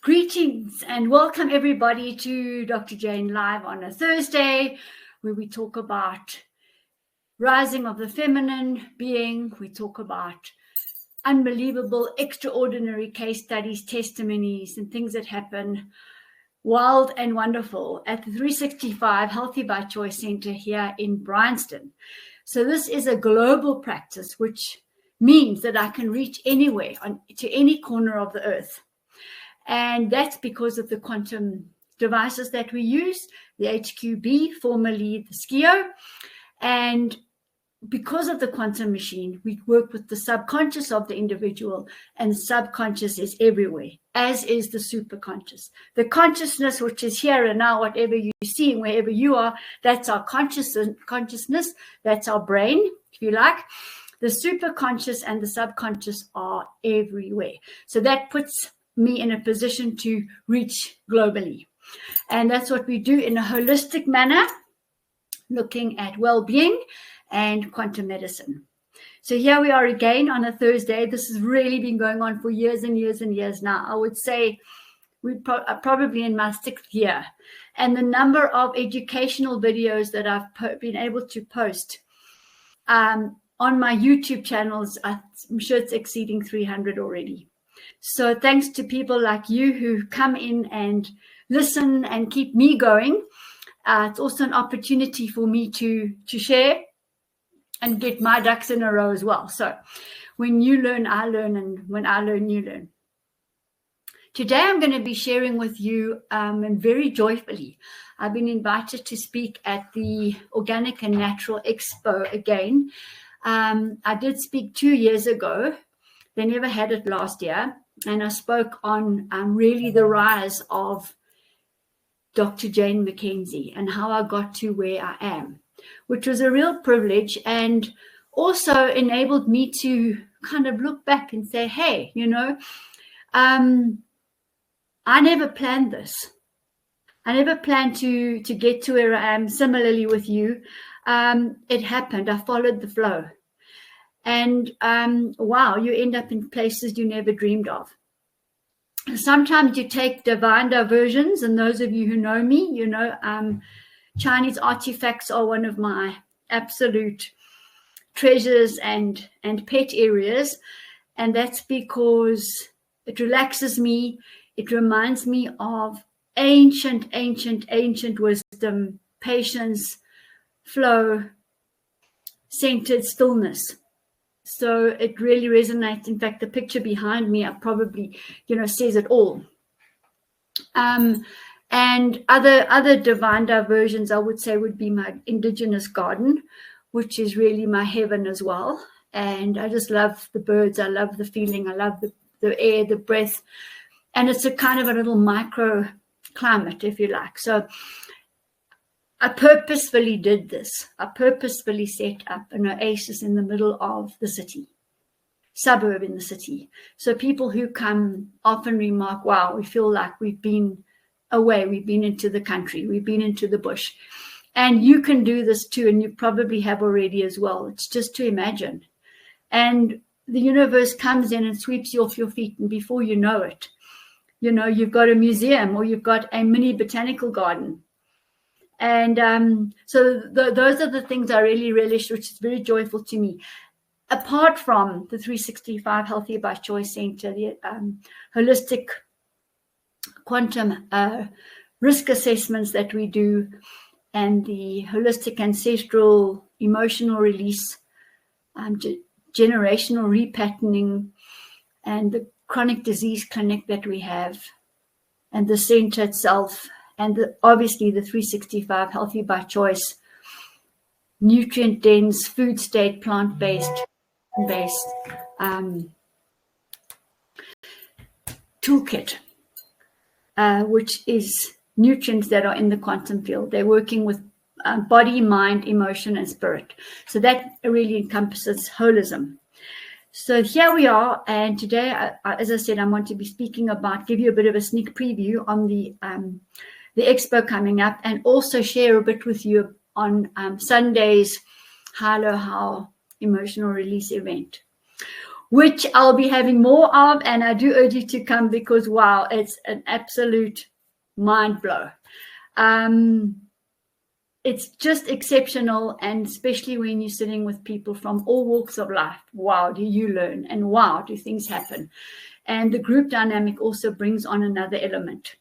Greetings and welcome everybody to Dr. Jane Live on a Thursday, where we talk about rising of the feminine being. We talk about unbelievable, extraordinary case studies, testimonies, and things that happen wild and wonderful at the 365 Healthy by Choice Center here in Bryanston. So this is a global practice, which means that I can reach anywhere, to any corner of the earth. And that's because of the quantum devices that we use, the HQB, formerly the SCIO. And because of the quantum machine, we work with the subconscious of the individual, and the subconscious is everywhere, as is the superconscious. The consciousness, which is here and now, whatever you see, wherever you are, that's our consciousness, that's our brain, if you like. The superconscious and the subconscious are everywhere. So that puts me in a position to reach globally. And that's what we do in a holistic manner, looking at well-being and quantum medicine. So here we are again on a Thursday. This has really been going on for years and years and years now. I would say we're probably in my 6th year. And the number of educational videos that I've been able to post on my YouTube channels, I'm sure it's exceeding 300 already. So thanks to people like you who come in and listen and keep me going. It's also an opportunity for me to share and get my ducks in a row as well. So when you learn, I learn, and when I learn, you learn. Today I'm going to be sharing with you, and very joyfully, I've been invited to speak at the Organic and Natural Expo again. I did speak 2 years ago. They never had it last year. And I spoke on really the rise of Dr. Jane Mackenzie and how I got to where I am, which was a real privilege, and also enabled me to kind of look back and say, hey, I never planned this. I never planned to get to where I am. Similarly with you, it happened. I followed the flow. And wow, you end up in places you never dreamed of. Sometimes you take divine diversions, and those of you who know me, Chinese artifacts are one of my absolute treasures and pet areas. And that's because it relaxes me. It reminds me of ancient wisdom, patience, flow, centered stillness. So it really resonates. In fact, the picture behind me probably, says it all. And other divine diversions, I would say, would be my indigenous garden, which is really my heaven as well. And I just love the birds. I love the feeling. I love the air, the breath. And it's a kind of a little micro climate, if you like. So I purposefully did this. I purposefully set up an oasis in the middle of the city, suburb in the city. So people who come often remark, wow, we feel like we've been away. We've been into the country. We've been into the bush. And you can do this too, and you probably have already as well. It's just to imagine. And the universe comes in and sweeps you off your feet, and before you know it, you've got a museum or you've got a mini botanical garden. And so those are the things I really relish, which is very joyful to me. Apart from the 365 Healthy by Choice Center, the holistic quantum risk assessments that we do, and the holistic ancestral emotional release, generational repatterning, and the chronic disease clinic that we have, and the center itself, and obviously the 365 Healthy by Choice, nutrient-dense, food state, plant-based toolkit, which is nutrients that are in the quantum field. They're working with body, mind, emotion, and spirit. So that really encompasses holism. So here we are, and today, as I said, I want to be speaking about, give you a bit of a sneak preview on the expo coming up, and also share a bit with you on Sunday's HIELO-HAO emotional release event. which I'll be having more of. And I do urge you to come because, wow, it's an absolute mind blow. It's just exceptional, and especially when you're sitting with people from all walks of life. Wow, do you learn, and wow, do things happen. And the group dynamic also brings on another element.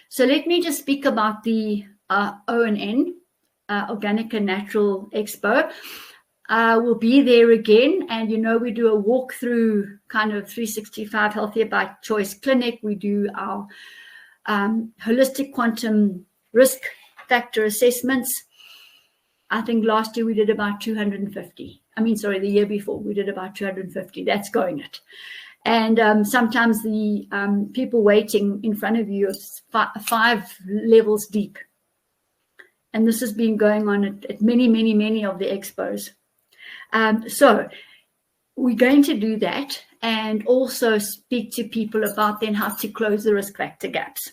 So let me just speak about the ONN, Organic and Natural Expo. We'll be there again, and we do a walkthrough kind of 365 Healthier by Choice clinic. We do our holistic quantum risk factor assessments. I think last year we did about 250. The year before we did about 250. That's going it. And sometimes the people waiting in front of you is 5 levels deep. And this has been going on at many, many, many of the expos. So we're going to do that and also speak to people about then how to close the risk factor gaps.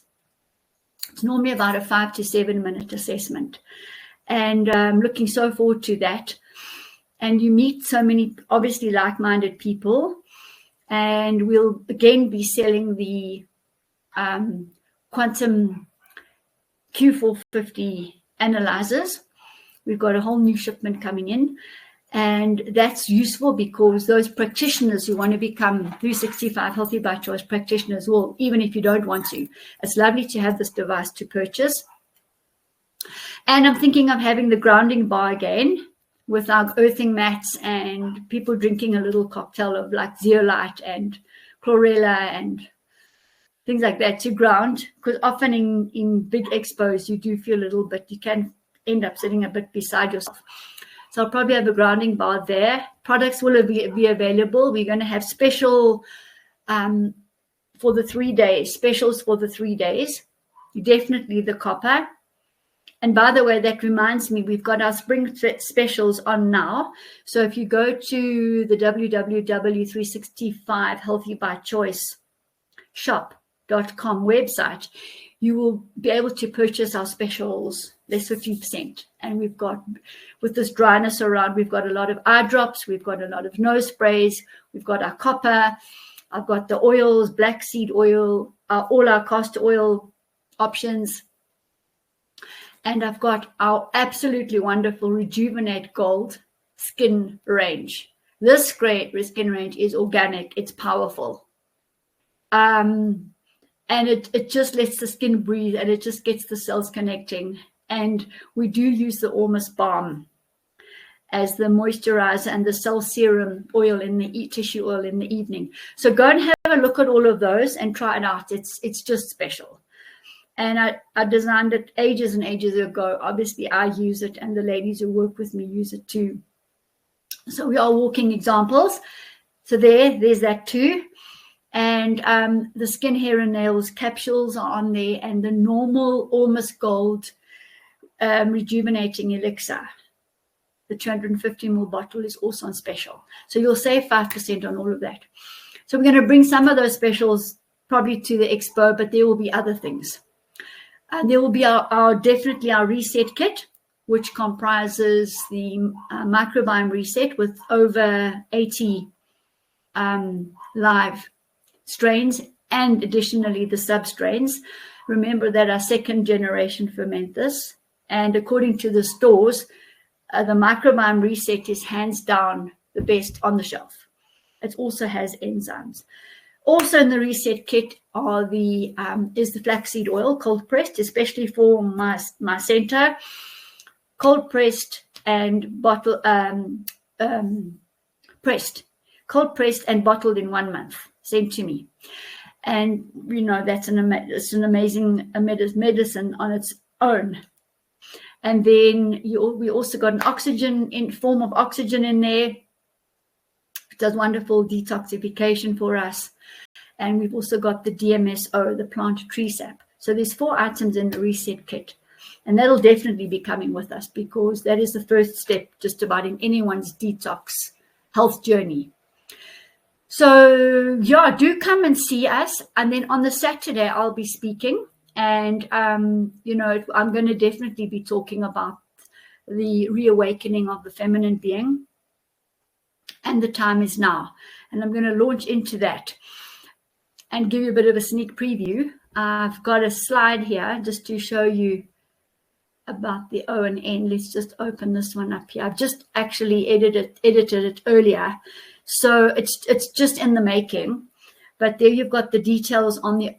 It's normally about a 5 to 7 minute assessment. And I'm looking so forward to that. And you meet so many, obviously, like-minded people. And we'll, again, be selling the quantum Q450 analyzers. We've got a whole new shipment coming in. And that's useful because those practitioners who want to become 365 Healthy by Choice practitioners will, even if you don't want to. It's lovely to have this device to purchase. And I'm thinking of having the grounding bar again with our earthing mats and people drinking a little cocktail of like zeolite and chlorella and things like that to ground. Because often in big expos, you do feel a little bit, you can end up sitting a bit beside yourself. So I'll probably have a grounding bar there. Products will be available. We're going to have special for the 3 days, specials for the 3 days. Definitely the copper. And by the way, that reminds me, we've got our spring specials on now. So if you go to the www.365 Healthy by Choice shop.com website, you will be able to purchase our specials less 50%. And we've got, with this dryness around, we've got a lot of eye drops, we've got a lot of nose sprays, we've got our copper, I've got the oils, black seed oil, all our castor oil options. And I've got our absolutely wonderful Rejuvenate Gold skin range. This great skin range is organic, it's powerful. And it just lets the skin breathe, and it just gets the cells connecting. And we do use the Ormus Balm as the moisturizer and the cell serum oil in the tissue oil in the evening. So go and have a look at all of those and try it out. It's just special. And I designed it ages and ages ago. Obviously, I use it, and the ladies who work with me use it too. So we are walking examples. So there's that too. And the skin, hair, and nails capsules are on there, and the normal Ormus Gold rejuvenating elixir, the 250 ml bottle, is also on special. So you'll save 5% on all of that. So we're going to bring some of those specials probably to the expo, but there will be other things. And there will be definitely our reset kit, which comprises the microbiome reset with over 80 live strains, and additionally the sub-strains. Remember that our 2nd generation ferment this, and according to the stores, the microbiome reset is hands down the best on the shelf. It also has enzymes. Also in the reset kit is the flaxseed oil, cold pressed, especially for my center, cold pressed and bottled, cold pressed and bottled in 1 month, sent to me. And that's it's an amazing medicine on its own. And then we also got an oxygen form of oxygen in there. It does wonderful detoxification for us. And we've also got the DMSO, the plant tree sap. So there's 4 items in the reset kit. And that'll definitely be coming with us, because that is the first step just about in anyone's detox health journey. So yeah, do come and see us. And then on the Saturday, I'll be speaking. And, I'm going to definitely be talking about the reawakening of the feminine being. and the time is now. And I'm going to launch into that and give you a bit of a sneak preview. I've got a slide here just to show you about the O and N. Let's just open this one up here. I've just actually edited it earlier, so it's just in the making. But there you've got the details on the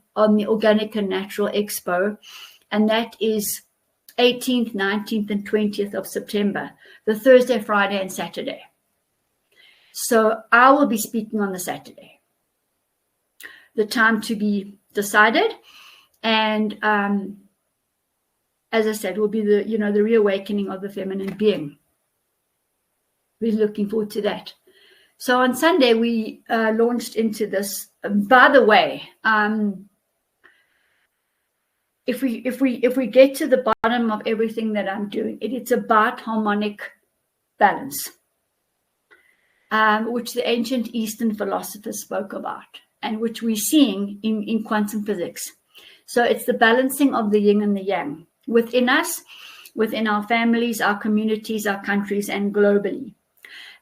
Organic and Natural Expo, and that is 18th, 19th, and 20th of September, the Thursday, Friday, and Saturday. So I will be speaking on the Saturday. The time to be decided, and as I said, will be the reawakening of the feminine being. We're looking forward to that. So on Sunday we launched into this. By the way, if we get to the bottom of everything that I'm doing, it's about harmonic balance, which the ancient Eastern philosophers spoke about, and which we're seeing in quantum physics. So it's the balancing of the yin and the yang within us, within our families, our communities, our countries, and globally.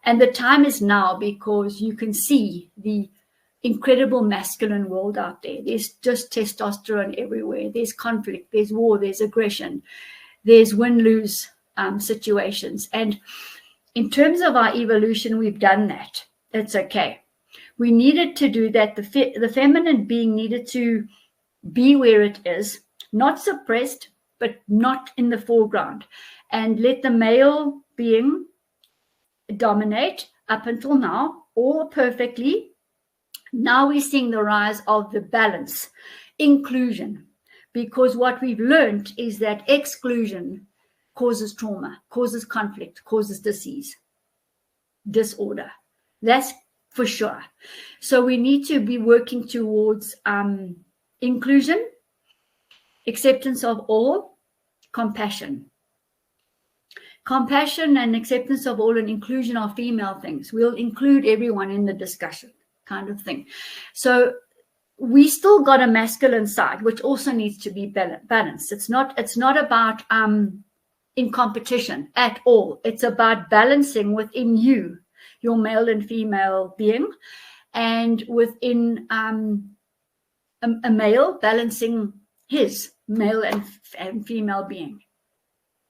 And the time is now, because you can see the incredible masculine world out there. There's just testosterone everywhere. There's conflict, there's war, there's aggression, there's win-lose situations. And in terms of our evolution, we've done that. It's okay. We needed to do that. The feminine being needed to be where it is, not suppressed, but not in the foreground, and let the male being dominate up until now, all perfectly. Now we're seeing the rise of the balance, inclusion, because what we've learned is that exclusion causes trauma, causes conflict, causes disease, disorder. That's for sure. So we need to be working towards inclusion, acceptance of all, compassion. Compassion and acceptance of all and inclusion are female things. We'll include everyone in the discussion, kind of thing. So we still got a masculine side, which also needs to be balanced. It's not about in competition at all. It's about balancing within you, your male and female being, and within a male balancing his male and female being,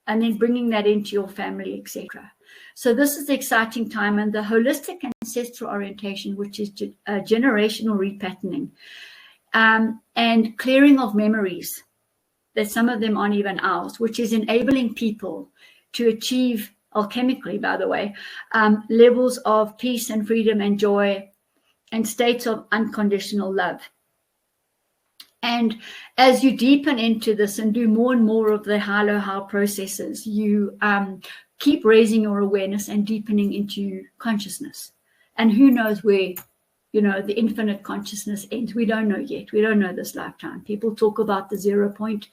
and then bringing that into your family, etc. So this is the exciting time, and the holistic ancestral orientation, which is generational repatterning and clearing of memories, that some of them aren't even ours, which is enabling people to achieve, alchemically, by the way, levels of peace and freedom and joy and states of unconditional love. And as you deepen into this and do more and more of the HIELO-HAO processes, you keep raising your awareness and deepening into consciousness. And who knows where, the infinite consciousness ends. We don't know yet. We don't know this lifetime. People talk about the 0 point.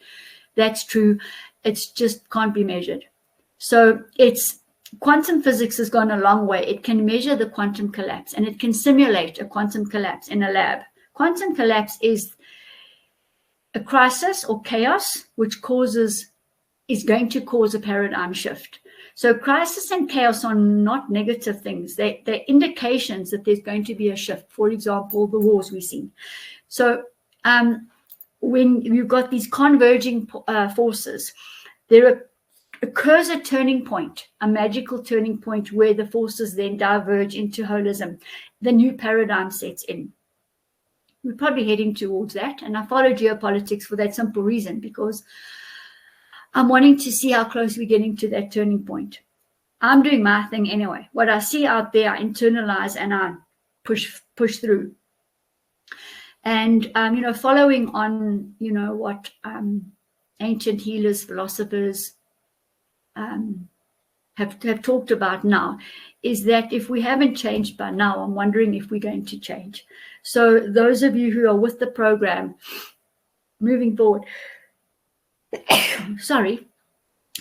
That's true. It's just can't be measured. So quantum physics has gone a long way. It can measure the quantum collapse, and it can simulate a quantum collapse in a lab. Quantum collapse is a crisis or chaos, which is going to cause a paradigm shift. So crisis and chaos are not negative things. They're indications that there's going to be a shift. For example, the wars we've seen. So when you've got these converging forces, there occurs a turning point, a magical turning point, where the forces then diverge into holism. The new paradigm sets in. We're probably heading towards that. And I follow geopolitics for that simple reason, because I'm wanting to see how close we're getting to that turning point. I'm doing my thing anyway. What I see out there, I internalize and I push through. And, following on, what ancient healers, philosophers have talked about now, is that if we haven't changed by now, I'm wondering if we're going to change. So those of you who are with the program, moving forward, sorry,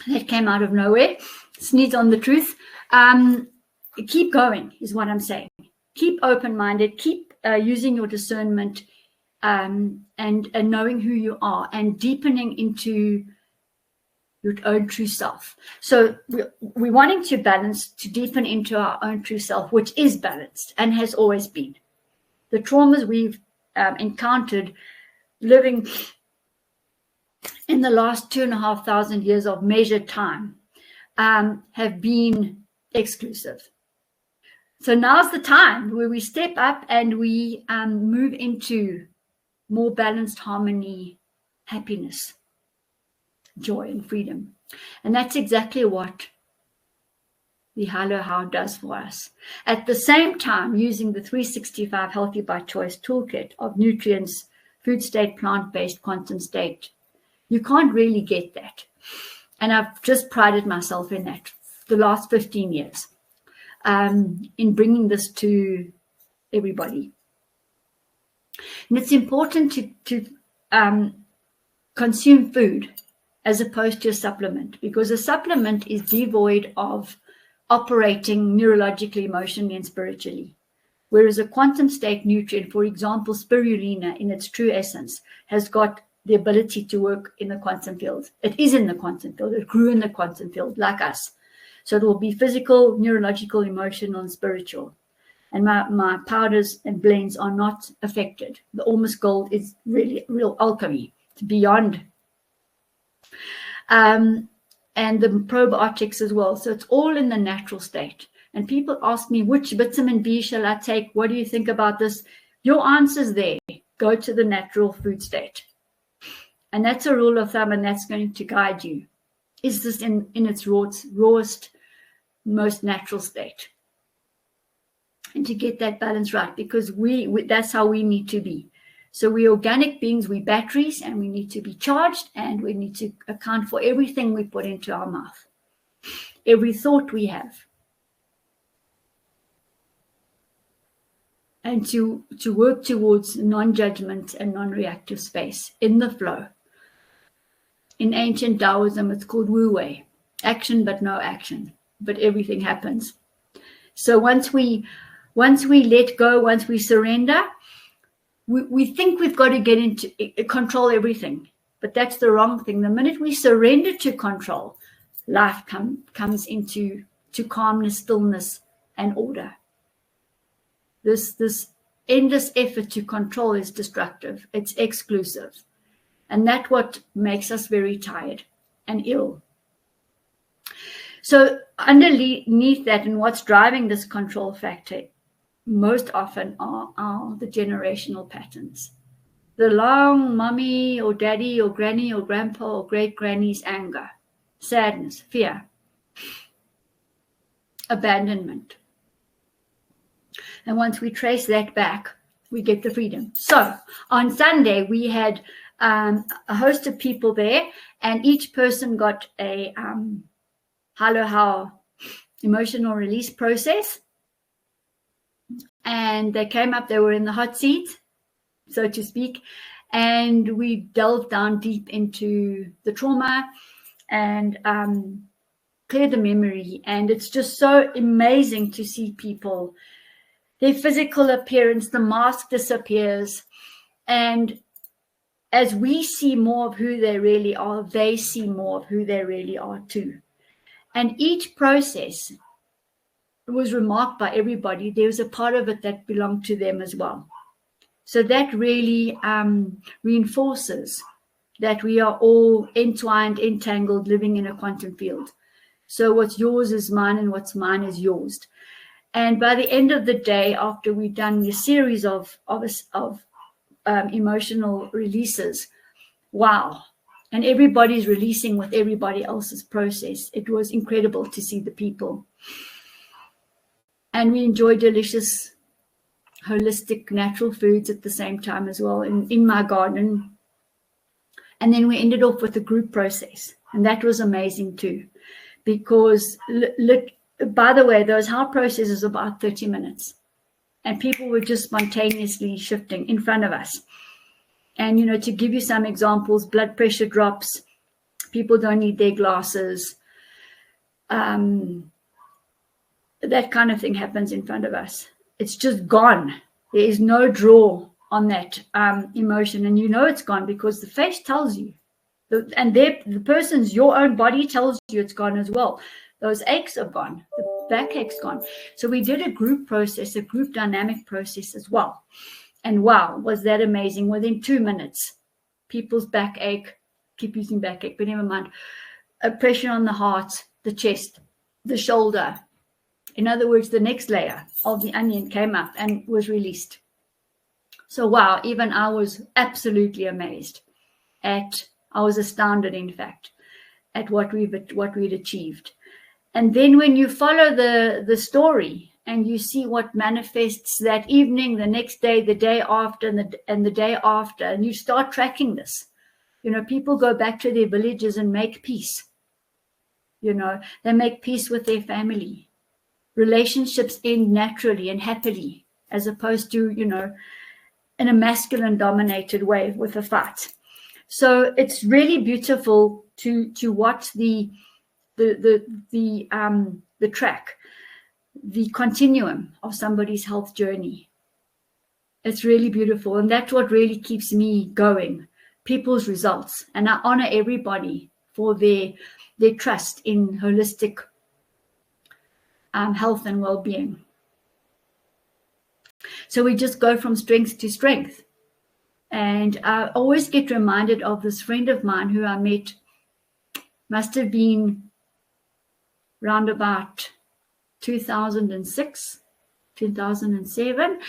that came out of nowhere. Sneeze on the truth. Keep going is what I'm saying. Keep open-minded. Keep using your discernment and knowing who you are, and deepening into your own true self. So we're wanting to balance, to deepen into our own true self, which is balanced and has always been. The traumas we've encountered living in the last 2,500 years of measured time have been exclusive. So now's the time where we step up and we move into more balanced harmony, happiness, joy, and freedom. And that's exactly what the HIELO-HAO does for us. At the same time, using the 365 Healthy by Choice toolkit of nutrients, food state, plant-based, quantum state, you can't really get that. And I've just prided myself in that the last 15 years in bringing this to everybody. And it's important to consume food as opposed to a supplement, because a supplement is devoid of operating neurologically, emotionally, and spiritually. Whereas a quantum state nutrient, for example, spirulina in its true essence, has got the ability to work in the quantum field. It is in the quantum field. It grew in the quantum field like us. So it will be physical, neurological, emotional, and spiritual. And my powders and blends are not affected. The almost gold is really real alchemy. It's beyond. And the probiotics as well. So it's all in the natural state. And people ask me, which vitamin B shall I take? What do you think about this? Your answer's there. Go to the natural food state. And that's a rule of thumb, and that's going to guide you. Is this in its rawest, most natural state? And to get that balance right, because that's how we need to be. So we're organic beings, we're batteries, and we need to be charged, and we need to account for everything we put into our mouth, every thought we have. And to work towards non-judgment and non-reactive space in the flow. In ancient Taoism, it's called Wu-Wei, action but no action, but everything happens. So once we let go, once we surrender, we think we've got to get into control everything, but that's the wrong thing. The minute we surrender to control, life comes into calmness, stillness, and order. This endless effort to control is destructive. It's exclusive. And that's what makes us very tired and ill. So underneath that, and what's driving this control factor most often are the generational patterns. The long mommy or daddy or granny or grandpa or great granny's anger, sadness, fear, abandonment. And once we trace that back, we get the freedom. So on Sunday, we had a host of people there, and each person got a HIELO-HAO emotional release process. And they came up, they were in the hot seat, so to speak, and we delved down deep into the trauma and cleared the memory. And it's just so amazing to see people, their physical appearance, the mask disappears, and as we see more of who they really are, they see more of who they really are too. And each process was remarked by everybody. There was a part of it that belonged to them as well. So that really reinforces that we are all entwined, entangled, living in a quantum field. So what's yours is mine, and what's mine is yours. And by the end of the day, after we've done a series of emotional releases, wow, and everybody's releasing with everybody else's process. It was incredible to see the people. And we enjoy delicious, holistic, natural foods at the same time as well in my garden. And then we ended off with a group process. And that was amazing too. Because, look, by the way, those HIELO processes are about 30 minutes. And people were just spontaneously shifting in front of us. And, you know, to give you some examples, blood pressure drops, people don't need their glasses. That kind of thing happens in front of us. It's just gone. There is no draw on that emotion. And you know it's gone because the face tells you. And the person's, your own body tells you it's gone as well. Those aches are gone. The backache's gone. So we did a group process, a group dynamic process as well. And wow, was that amazing. Within 2 minutes, people's backache, keep using backache, but never mind, pressure on the heart, the chest, the shoulder. In other words, the next layer of the onion came up and was released. So wow, even I was absolutely amazed I was astounded, in fact, at what we'd achieved. And then when you follow the story and you see what manifests that evening, the next day, the day after, and the day after, and you start tracking this, people go back to their villages and make peace. They make peace with their family. Relationships end naturally and happily, as opposed to, in a masculine dominated way with a fight. So it's really beautiful to watch the track, the continuum of somebody's health journey. It's really beautiful. And that's what really keeps me going, people's results. And I honor everybody for their trust in holistic health and well-being. So we just go from strength to strength. And I always get reminded of this friend of mine who I met, must have been around about 2006, 2007.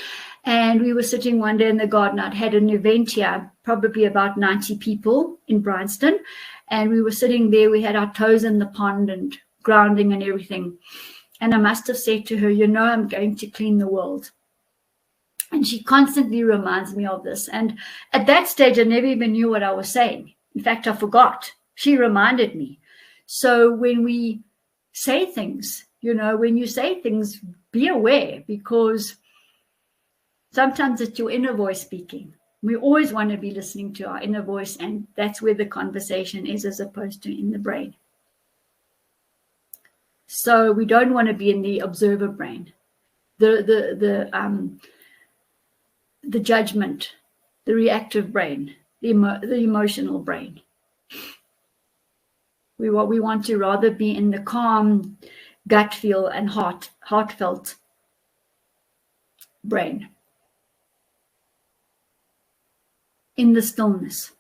And we were sitting one day in the garden. I'd had an event here, probably about 90 people in Bryanston. And we were sitting there. We had our toes in the pond and grounding and everything. And I must have said to her, I'm going to clean the world. And she constantly reminds me of this. And at that stage, I never even knew what I was saying. In fact, I forgot. She reminded me. So when we say things, when you say things, be aware, because sometimes it's your inner voice speaking. We always want to be listening to our inner voice, and that's where the conversation is, as opposed to in the brain. So we don't want to be in the observer brain, the judgment, the reactive brain, the emotional brain. We want to rather be in the calm, gut feel and heartfelt brain, in the stillness.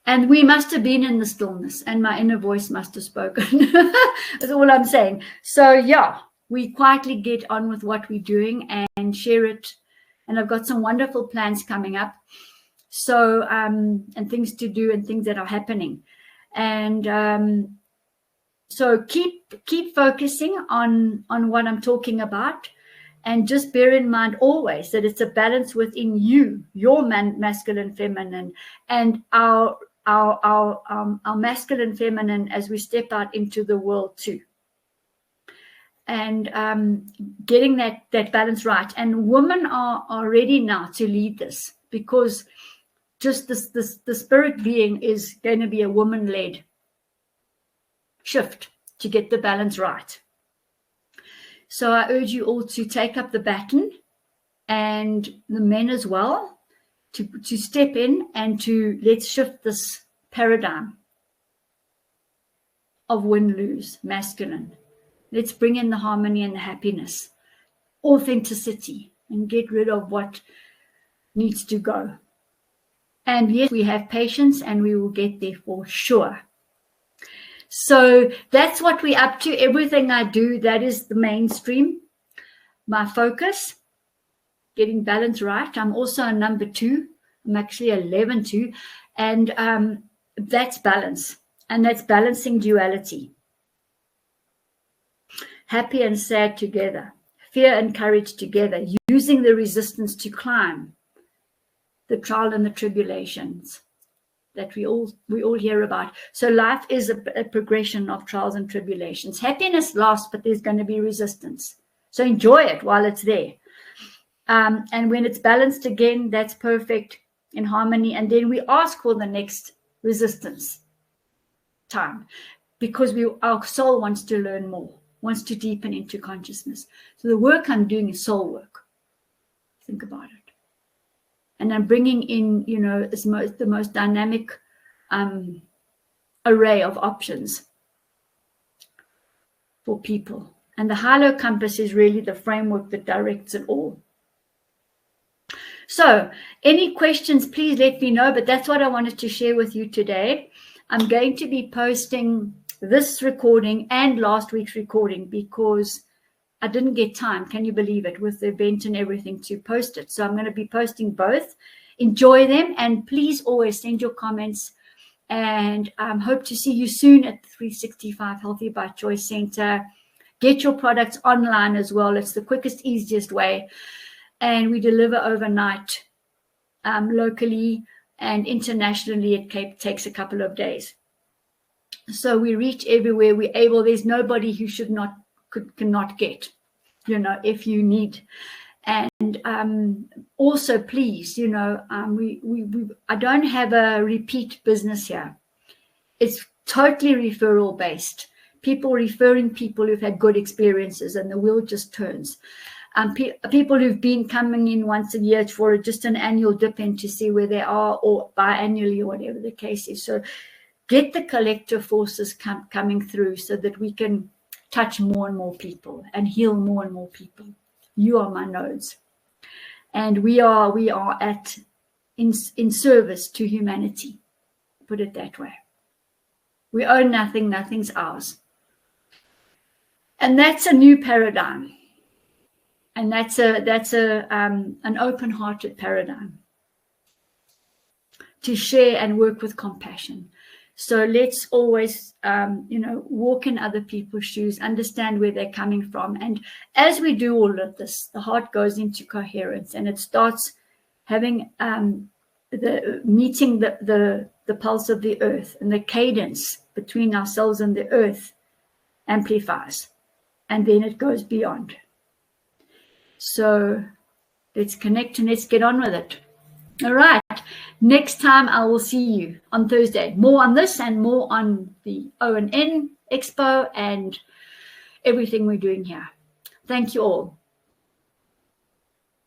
And we must have been in the stillness, and my inner voice must have spoken. That's all I'm saying. So yeah, we quietly get on with what we're doing and share it. And I've got some wonderful plans coming up. So, and things to do and things that are happening. And so keep focusing on what I'm talking about. And just bear in mind always that it's a balance within you, your masculine, feminine, and our masculine, feminine as we step out into the world too. And getting that balance right. And women are ready now to lead this, because just the spirit being is going to be a woman-led shift to get the balance right. So I urge you all to take up the baton, and the men as well, to step in and to let's shift this paradigm of win-lose, masculine. Let's bring in the harmony and the happiness, authenticity, and get rid of what needs to go. And yes, we have patience, and we will get there for sure. So that's what we're up to. Everything I do, that is the mainstream. My focus, getting balance right. I'm also a number 2. I'm actually 11-2. And that's balance. And that's balancing duality. Happy and sad together. Fear and courage together. Using the resistance to climb the trial and the tribulations that we all hear about. So life is a progression of trials and tribulations. Happiness lasts, but there's going to be resistance. So enjoy it while it's there. And when it's balanced again, that's perfect, in harmony. And then we ask for the next resistance time, because our soul wants to learn more, wants to deepen into consciousness. So the work I'm doing is soul work. Think about it. And I'm bringing in, the most dynamic array of options for people. And the HIELO compass is really the framework that directs it all. So any questions, please let me know, but that's what I wanted to share with you today. I'm going to be posting this recording and last week's recording because I didn't get time, can you believe it, with the event and everything to post it. So I'm going to be posting both. Enjoy them, and please always send your comments, and hope to see you soon at the 365 Healthy by Choice Center. Get your products online as well. It's the quickest, easiest way. And we deliver overnight locally, and internationally it takes a couple of days. So we reach everywhere we're able. There's nobody who cannot get, if you need. And also, please, I don't have a repeat business here. It's totally referral based. People referring people who've had good experiences, and the wheel just turns. People who've been coming in once a year for just an annual dip in to see where they are, or biannually, or whatever the case is. So get the collective forces coming through so that we can touch more and more people and heal more and more people. You are my nodes. And we are in service to humanity. Put it that way. We own nothing, nothing's ours. And that's a new paradigm. And that's an open-hearted paradigm to share and work with compassion. So let's always, walk in other people's shoes, understand where they're coming from. And as we do all of this, the heart goes into coherence, and it starts having meeting the pulse of the earth, and the cadence between ourselves and the earth amplifies, and then it goes beyond. So let's connect and let's get on with it. All right. Next time I will see you on Thursday. More on this and more on the O&N Expo and everything we're doing here. Thank you all.